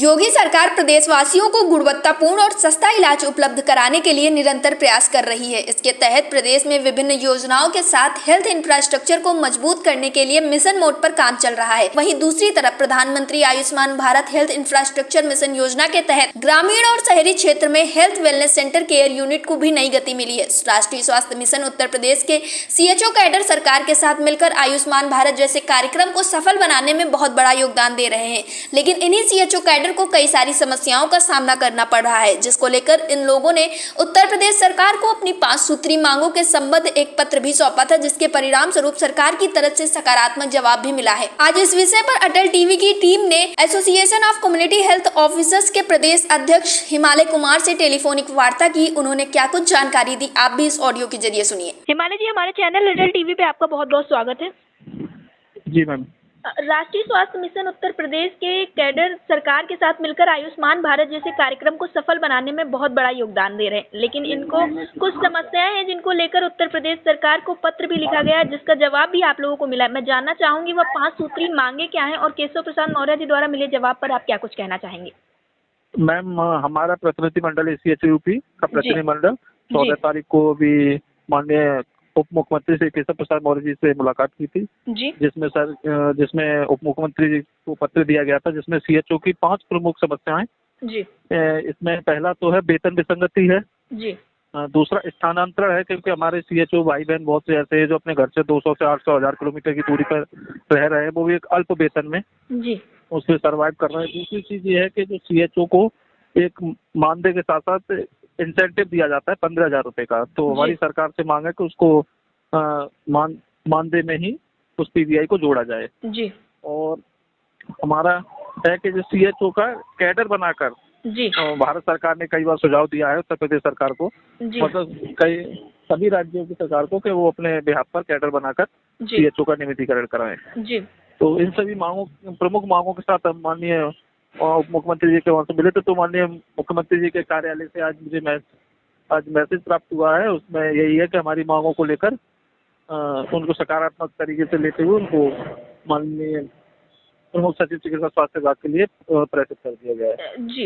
योगी सरकार प्रदेशवासियों को गुणवत्तापूर्ण और सस्ता इलाज उपलब्ध कराने के लिए निरंतर प्रयास कर रही है। इसके तहत प्रदेश में विभिन्न योजनाओं के साथ हेल्थ इंफ्रास्ट्रक्चर को मजबूत करने के लिए मिशन मोड पर काम चल रहा है। वहीं दूसरी तरफ प्रधानमंत्री Ayushman Bharat health infrastructure mission योजना के तहत ग्रामीण और शहरी क्षेत्र में health wellness centre care unit को भी नई गति मिली है। राष्ट्रीय स्वास्थ्य मिशन उत्तर प्रदेश के CHO कैडर सरकार के साथ मिलकर आयुष्मान भारत जैसे कार्यक्रम को सफल बनाने में बहुत बड़ा योगदान दे रहे हैं, लेकिन इन्हीं CHO कैडर को कई सारी समस्याओं का सामना करना पड़ रहा है, जिसको लेकर इन लोगों ने उत्तर प्रदेश सरकार को अपनी 5 सूत्री मांगों के संबंध एक पत्र भी सौंपा था, जिसके परिणाम स्वरूप सरकार की तरफ से सकारात्मक जवाब भी मिला है। आज इस विषय पर अटल टीवी की टीम ने association of community health officers के प्रदेश अध्यक्ष हिमालय कुमार से टेलीफोनिक वार्ता की। उन्होंने क्या कुछ जानकारी दी, आप भी इस ऑडियो के जरिए सुनिए। हिमालय जी, हमारे चैनल अटल टीवी पे आपका बहुत बहुत स्वागत है। जी मैम। राष्ट्रीय स्वास्थ्य मिशन उत्तर प्रदेश के कैडर सरकार के साथ मिलकर आयुष्मान भारत जैसे कार्यक्रम को सफल बनाने में बहुत बड़ा योगदान दे रहे हैं, लेकिन इनको कुछ समस्याएं हैं जिनको लेकर उत्तर प्रदेश सरकार को पत्र भी लिखा गया, जिसका जवाब भी आप लोगों को मिला है। मैं जानना चाहूंगी वह 5 सूत्री मांगे क्या हैं और केशव प्रसाद मौर्य जी द्वारा मिले जवाब पर आप क्या कुछ कहना चाहेंगे। मैम, हमारा प्रतिनिधिमंडल CHUP का प्रतिनिधिमंडल 14 तारीख को भी माननीय उप मुख्यमंत्री श्री केशव प्रसाद मौर्य जी से मुलाकात की थी जी, जिसमें उप मुख्यमंत्री जी को पत्र दिया गया था, जिसमें CHO की 5 प्रमुख समस्याएं जी, इसमें पहला तो है वेतन विसंगति है जी, दूसरा स्थानांतरण है, क्योंकि हमारे CHO भाई बहन बहुत से ऐसे हैं जो अपने घर से 200 से 800 1000 किलोमीटर की दूरी पर रह रहे हैं, वो भी एक अल्प वेतन में जी, उससे सर्वाइव कर रहे हैं। दूसरी चीज ये है कि जो CHO को एक मानदेय के साथ साथ इंसेंटिव दिया जाता है 15,000 रुपए का, तो हमारी सरकार से मांग है कि उसको मानदेय में ही उस PVI को जोड़ा जाए। जी, और हमारा है कि जो CHO का कैडर बनाकर जी, भारत सरकार ने कई बार सुझाव दिया है उत्तर प्रदेश सरकार को, मतलब कई सभी राज्यों की सरकार को, कि वो अपने बिहाफ पर कैडर बनाकर CHO का नियमितीकरण कराएं। जी, तो इन सभी प्रमुख मांगों के साथ माननीय उप मुख्यमंत्री जी के वहाँ से मिले थे, तो माननीय मुख्यमंत्री जी के कार्यालय से आज मुझे मैसेज प्राप्त हुआ है। उसमें यही है कि हमारी मांगों को लेकर उनको सकारात्मक तरीके से लेते हुए उनको माननीय प्रमुख सचिव चिकित्सा स्वास्थ्य विभाग के लिए प्रेषित कर दिया गया है। जी,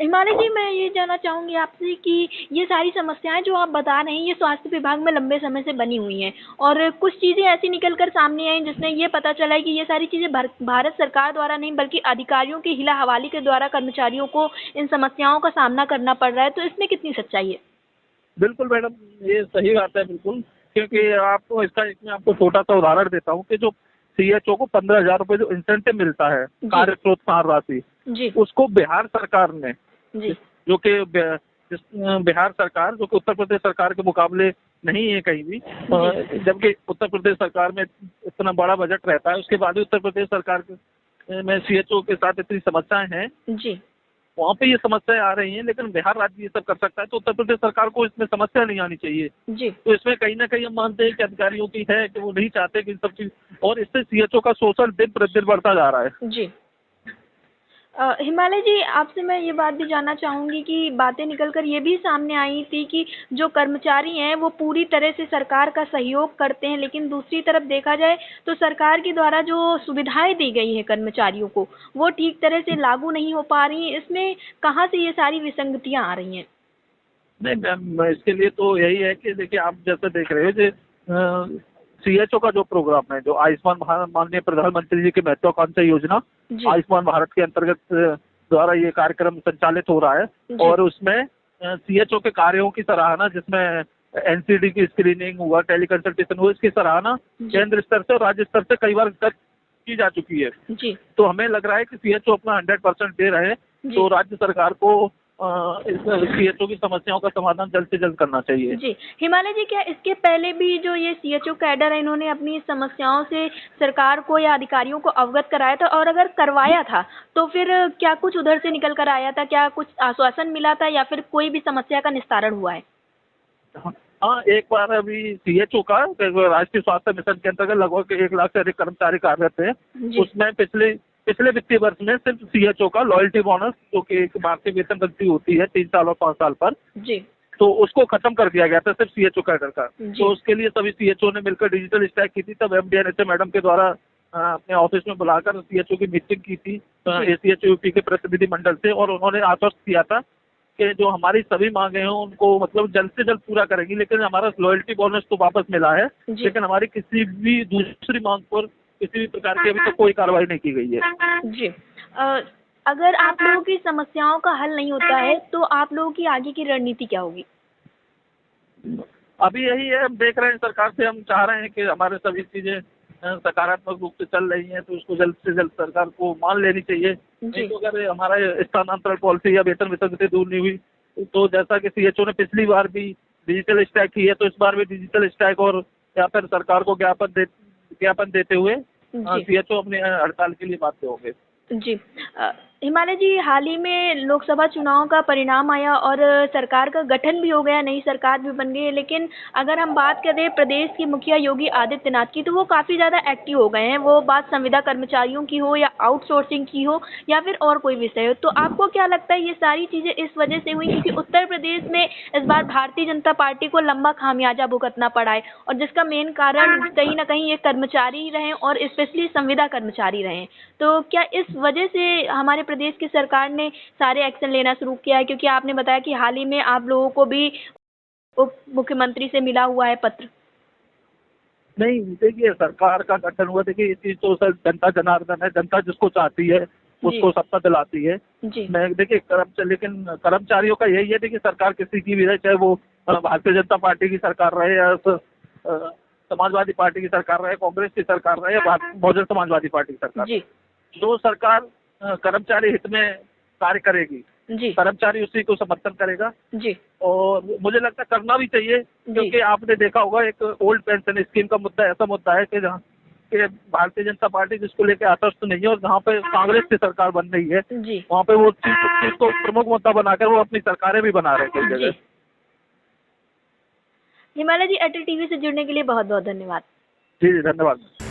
हिमालय जी, मैं ये जानना चाहूँगी आपसे कि ये सारी समस्याएं जो आप बता रहे हैं ये स्वास्थ्य विभाग में लंबे समय से बनी हुई हैं, और कुछ चीज़ें ऐसी निकल कर सामने आई जिसमें ये पता चला है कि ये सारी चीज़ें भारत सरकार द्वारा नहीं बल्कि अधिकारियों की हिला हवाली के द्वारा कर्मचारियों को इन समस्याओं का सामना करना पड़ रहा है, तो इसमें कितनी सच्चाई है। बिल्कुल मैडम, ये सही बात है बिल्कुल, क्योंकि आपको इसमें आपको छोटा सा उदाहरण देता हूँ कि जो CHO को 15,000 रुपए जो इंसेंटिव मिलता है कार्य प्रोत्साहन राशि, उसको बिहार सरकार ने, जो कि बिहार सरकार जो कि उत्तर प्रदेश सरकार के मुकाबले नहीं है कहीं भी, जबकि उत्तर प्रदेश सरकार में इतना बड़ा बजट रहता है, उसके बाद भी उत्तर प्रदेश सरकार में CHO के साथ इतनी समस्याएं हैं जी, वहाँ पे ये समस्याएं आ रही हैं, लेकिन बिहार राज्य ये सब कर सकता है, तो उत्तर प्रदेश सरकार को इसमें समस्या नहीं आनी चाहिए जी। तो इसमें कहीं ना कहीं हम मानते हैं कि अधिकारियों की है कि वो नहीं चाहते कि इन सब चीज, और इससे CHO का शोषण दिन प्रतिदिन बढ़ता जा रहा है जी। हिमालय जी, आपसे मैं ये बात भी जानना चाहूँगी कि बातें निकलकर ये भी सामने आई थी कि जो कर्मचारी हैं वो पूरी तरह से सरकार का सहयोग करते हैं, लेकिन दूसरी तरफ देखा जाए तो सरकार के द्वारा जो सुविधाएं दी गई हैं कर्मचारियों को वो ठीक तरह से लागू नहीं हो पा रही हैं। इसमें कहाँ से ये सारी विसंगतियाँ आ रही हैं। नहीं मैम, इसके लिए तो यही है कि देखिए, आप जैसे देख रहे हो जो CHO का जो प्रोग्राम है, जो आयुष्मान भारत माननीय प्रधानमंत्री जी की महत्वाकांक्षी योजना आयुष्मान भारत के अंतर्गत द्वारा ये कार्यक्रम संचालित हो रहा है, और उसमें CHO के कार्यों की सराहना, जिसमें NCD की स्क्रीनिंग हुआ, टेली कंसल्टेशन हुआ, इसकी सराहना केंद्र स्तर से और राज्य स्तर से कई बार की जा चुकी है जी। तो हमें लग रहा है कि CHO अपना 100% दे रहे हैं, तो राज्य सरकार को इस CHO की समस्याओं का समाधान जल्द से जल्द करना चाहिए जी। हिमालय जी, क्या इसके पहले भी जो ये CHO कैडर है इन्होंने अपनी समस्याओं से सरकार को या अधिकारियों को अवगत कराया था, और अगर करवाया था तो फिर क्या कुछ उधर से निकल कर आया था, क्या कुछ आश्वासन मिला था या फिर कोई भी समस्या का निस्तारण हुआ है। हाँ, एक बार अभी CHO का राष्ट्रीय स्वास्थ्य मिशन के अंतर्गत लगभग 1 लाख से अधिक कर्मचारी कार्यरत है, उसमें पिछले वित्तीय वर्ष में सिर्फ CHO का लॉयल्टी बोनस, जो कि एक मासिक वेतन वृद्धि होती है 3 साल और 5 साल पर जी, तो उसको खत्म कर दिया गया था सिर्फ CHO कैडर का। तो उसके लिए सभी CHO ने मिलकर डिजिटल स्ट्राइक की थी, तब MD NHM मैडम के द्वारा अपने ऑफिस में बुलाकर सीएचओ की मीटिंग की थी एसीएचओ यूपी के प्रतिनिधि मंडल से, और उन्होंने आश्वस्त किया था कि जो हमारी सभी मांगे हैं उनको मतलब जल्द से जल्द पूरा करेंगी। लेकिन हमारा लॉयल्टी बोनस तो वापस मिला है, लेकिन हमारी किसी भी दूसरी मांग पर किसी भी प्रकार की अभी तक कोई कार्रवाई नहीं की गई है। जी। अगर आप लोगों की समस्याओं का हल नहीं होता है तो आप लोगों की आगे की रणनीति क्या होगी? अभी यही है, हम देख रहे हैं सरकार से, हम चाह रहे हैं कि हमारे सभी चीजें सकारात्मक रूप से चल रही हैं तो उसको जल्द से जल्द सरकार को मान लेनी चाहिए। नहीं तो अगर हमारा स्थानांतरण पॉलिसी या वेतन विसंगति दूर नहीं हुई तो जैसा कि सीएचओ ने पिछली बार भी डिजिटल स्ट्राइक की है, तो इस बार भी डिजिटल स्ट्राइक और या फिर सरकार को ज्ञापन देते हुए सीएचओ अपनी हड़ताल के लिए बाध्य होंगे। जी। हिमालय जी, हाल ही में लोकसभा चुनाव का परिणाम आया और सरकार का गठन भी हो गया, नई सरकार भी बन गई है, लेकिन अगर हम बात करें प्रदेश के मुखिया योगी आदित्यनाथ की तो वो काफ़ी ज़्यादा एक्टिव हो गए हैं। वो बात संविदा कर्मचारियों की हो या आउटसोर्सिंग की हो या फिर और कोई विषय हो, तो आपको क्या लगता है ये सारी चीज़ें इस वजह से हुई क्योंकि उत्तर प्रदेश में इस बार भारतीय जनता पार्टी को लंबा खामियाजा भुगतना पड़ा है और जिसका मेन कारण कहीं ना कहीं ये कर्मचारी रहे और स्पेशली संविदा कर्मचारी रहे। तो क्या इस वजह से हमारे प्रदेश की सरकार ने सारे एक्शन लेना शुरू किया है? क्योंकि आपने बताया कि हाल ही में आप लोगों को भी उप मुख्यमंत्री से मिला हुआ है पत्र। नहीं, देखिए सरकार का गठन हुआ, देखिए ये चीज तो सर जनता जनार्दन है, जनता जिसको चाहती है उसको सत्ता दिलाती है। मैं देखिए लेकिन कर्मचारियों का यही है, देखिए सरकार किसी की भी रहे, चाहे वो भारतीय जनता पार्टी की सरकार रहे या समाजवादी पार्टी की सरकार रहे, कांग्रेस की सरकार रहे या बहुजन समाजवादी पार्टी की सरकार, जो सरकार कर्मचारी हित में कार्य करेगी कर्मचारी उसी को समर्थन करेगा जी। और मुझे लगता है करना भी चाहिए, क्योंकि आपने देखा होगा एक ओल्ड पेंशन स्कीम का मुद्दा ऐसा मुद्दा है कि जहाँ कि भारतीय जनता पार्टी जिसको लेकर आश्वस्त नहीं है और जहाँ पे कांग्रेस की सरकार बन रही है वहाँ पे वो चीज को प्रमुख मुद्दा बनाकर वो अपनी सरकारें भी बना रहे हैं कई जगह। हिमालय जी, अटल टीवी से जुड़ने के लिए बहुत बहुत धन्यवाद। जी धन्यवाद।